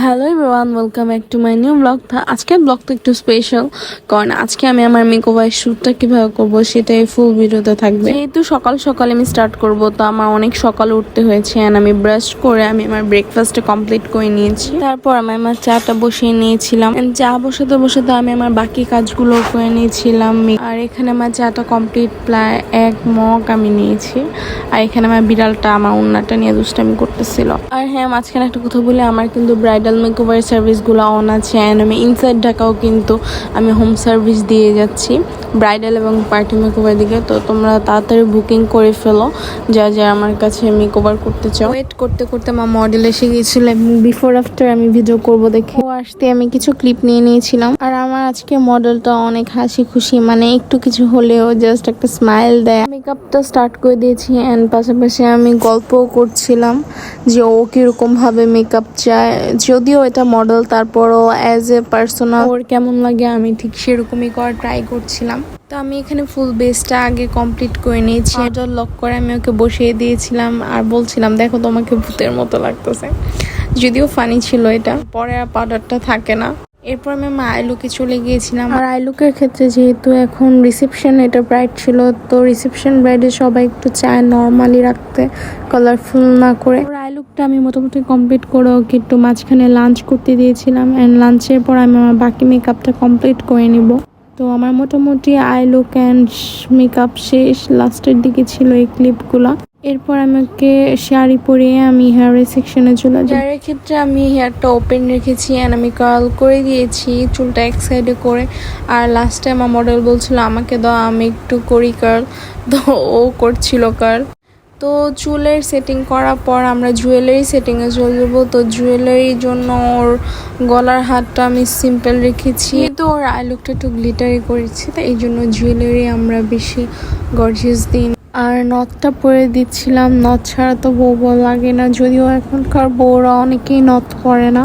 Hello everyone, welcome back to my new blog. আজকের ব্লগটা একটু স্পেশাল, কারণ আজকে আমি আমার মেকওভার শ্যুটটা কীভাবে করব সেটাই ফুল ভিডিওতে থাকবে। যেহেতু সকাল সকাল আমি স্টার্ট করব, তো আমার অনেক সকালে উঠতে হয়েছে। অ্যান্ড আমি ব্রাশ করে আমি আমার ব্রেকফাস্টটা কমপ্লিট করে নিয়েছি। তারপর আমি আমার চাটা বসিয়ে নিয়েছিলাম। চা বসাতে বসাতে আমি আমার বাকি কাজগুলো করে নিয়েছিলাম। আর এখানে আমার চাটা কমপ্লিট, প্রায় 1 মগ আমি নিয়েছি। আর এখানে আমার বিড়ালটা আমার ওন্নাটা নিয়ে দুষ্টামি করতেছিল। আর হ্যাঁ, মাঝখানে একটা কথা বলি, আমার কিন্তু ব্রাইডাল মেকওভার সার্ভিসগুলো অন আছে। অ্যান্ড আমি ইনসাইড ঢাকাও কিন্তু আমি হোম সার্ভিস দিয়ে যাচ্ছি ব্রাইডাল এবং পার্টি মেকওভার দিকে। তো তোমরা তাড়াতাড়ি বুকিং করে ফেলো যা যা আমার কাছে মেকওভার করতে চাও। ওয়েট করতে করতে আমার মডেল এসে গিয়েছিল এবং বিফোর আফটার আমি ভিডিও করব দেখে ও আসতে আমি কিছু ক্লিপ নিয়ে নিয়েছিলাম। আর আমার আজকে মডেলটা অনেক হাসি খুশি, মানে একটু কিছু হলেও জাস্ট একটা স্মাইল দেয়। মেকআপটা স্টার্ট করে দিয়েছি অ্যান্ড পাশাপাশি আমি গল্পও করছিলাম যে ও কিরকম ভাবে মেকআপ চায়। যদিও এটা মডেল, তারপরও অ্যাজ এ পার্সোনাল ওর কেমন লাগে আমি ঠিক সেরকমই করার ট্রাই করছিলাম। তো আমি এখানে ফুল বেসটা আগে কমপ্লিট করে নিয়েছি। পাউডার লক করে আমি ওকে বসিয়ে দিয়েছিলাম আর বলছিলাম, দেখো তোমাকে ভূতের মতো লাগতেছে। যদিও ফানি ছিল এটা, পরে আর পাউডারটা থাকে না। এরপর আমি আমার আইলুকে চলে গিয়েছিলাম। আর আইলুকের ক্ষেত্রে যেহেতু এখন রিসেপশন এটা ব্রাইড ছিল, তো রিসেপশন ব্রাইডে সবাই একটু চায় নর্মালি রাখতে, কালারফুল না করে। আইলুকটা আমি মোটামুটি কমপ্লিট করে ওকে একটু মাঝখানে লাঞ্চ করতে দিয়েছিলাম। অ্যান্ড লাঞ্চের পর আমি আমার বাকি মেকআপটা কমপ্লিট করে নিব। তো আমার মোটামুটি আইলুক অ্যান্ড মেকআপ শেষ। লাস্টের দিকে ছিল এই ক্লিপগুলো। এরপর আমাকে শাড়ি পরিয়ে আমি হেয়ারের সেকশনে চলে যাই। হেয়ারের ক্ষেত্রে আমি হেয়ারটা ওপেন রেখেছি অ্যান্ড আমি কার্ল করে দিয়েছি, চুলটা এক সাইডে করে। আর লাস্টে আমার মডেল বলছিল আমাকে দাও, আমি একটু করি কার্ল, তো ও করছিল কার্ল। তো চুলের সেটিং করার পর আমরা জুয়েলারি সেটিংয়ে চলে যাবো। তো জুয়েলারির জন্য ওর গলার হাতটা আমি সিম্পল রেখেছি, কিন্তু ওর আইলুকটা একটু গ্লিটারি করেছি, তাই এই জন্য জুয়েলারি আমরা বেশি গর্জিয়াস দিই। আর নথটা পরে দিচ্ছিলাম। নথ ছাড়া তো বউ লাগে না, যদিও এখনকার বউরা অনেকেই নথ পরে না।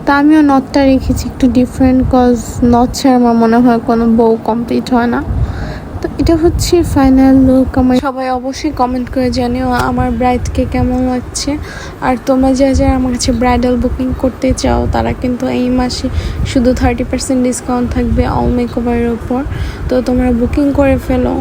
তা আমিও নথটা রেখেছি একটু ডিফারেন্ট, কজ নথ ছাড়া আমার মনে হয় কোনো বউ কমপ্লিট হয় না। তো এটা হচ্ছে ফাইনাল লুক আমার। সবাই অবশ্যই কমেন্ট করে জানিও আমার ব্রাইডকে কেমন লাগছে। আর তোমরা যারা আমার কাছে ব্রাইডাল বুকিং করতে চাও, তারা কিন্তু এই মাসে শুধু 30% ডিসকাউন্ট থাকবে অল মেকওভারের উপর। তো তোমরা বুকিং করে ফেলো।